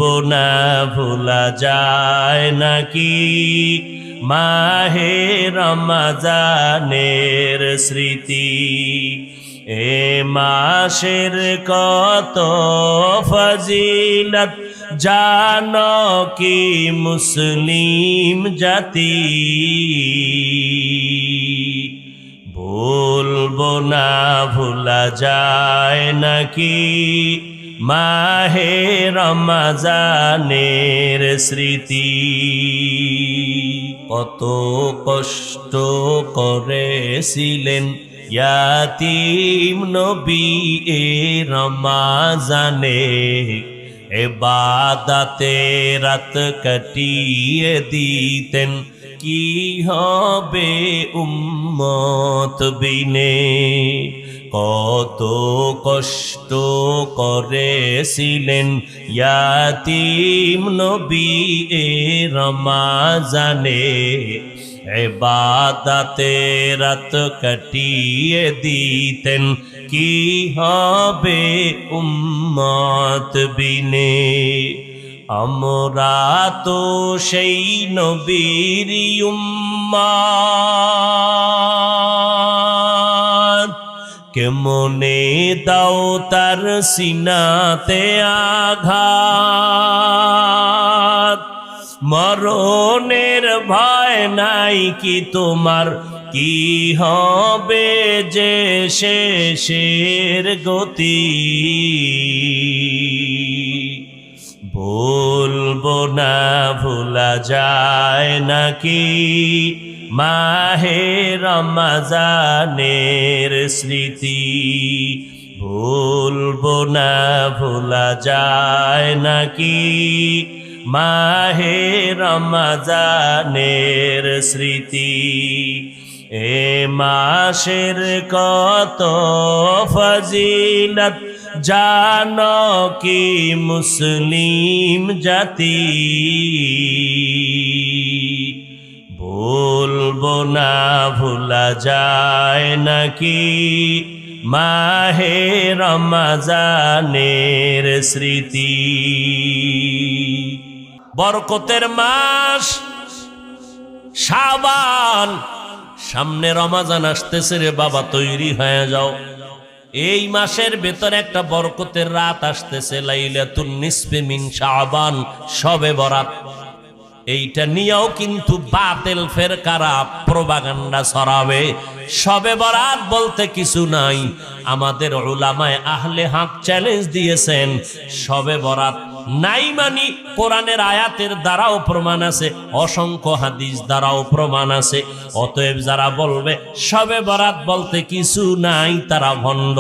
ভুলবো না ভোলা যায় নাকি মাহে রমজানের স্মৃতি। এ মাসের কত ফজিলত জানো কি মুসলিম জাতি। ভুলবো না ভোলা যায় নাকি মাহে রমজানের স্মৃতি। কত কষ্ট করেছিলেন ইয়াতীম নবী এ রমজানে, ইবাদতে রাত কাটিয়ে দিতেন কি হবে উম্মত বিনে। কত কষ্ট করেছিলেন ইয়াতীম নবী এ রমজানে, ইবাদতে রাত কাটিয়ে দিতেন কি হবে উম্মত বিনে। আমরা তো সেই নবীর উম্মত, কেমনে দাও তার সিনাতে আঘাত। মরণের ভয় নাই কি তোমার, কি হবে যে শেষের গতি। ভুলবো না ভোলা যায় নাকি মাহে রমজানের স্মৃতি। ভুলবো না ভোলা যায় নাকি মাহে রমজানের স্মৃতি। এ মাসের কত ফজিলত জানো কি মুসলিম জাতি। ভুলবো না ভোলা যায় নাকি মাহে রমজানের স্মৃতি। বরকতের মাস শাবান, সামনে রমজান আসতেছে রে বাবা, তৈরি হয়ে যাও। এই মাসের ভেতর একটা বরকতের রাত আসতেছে, লাইলাতুন নিসফে মিন শাবান, শবে বরাত। এইটা নিয়েও কিন্তু বাতিল ফেরকারা প্রোপাগান্ডা ছড়াবে। শবে বরাত বলতে কিছু নাই। আমাদের উলামায়ে আহলে হক চ্যালেঞ্জ দিয়েছেন, শবে বরাত নাই মানি কোরআনের আয়াতের দ্বারাও প্রমাণ আছে, অসংখ্য হাদিস দ্বারাও প্রমাণ আছে। অতএব যারা বলবে শবে বরাত বলতে কিছু নাই তারা ভণ্ড।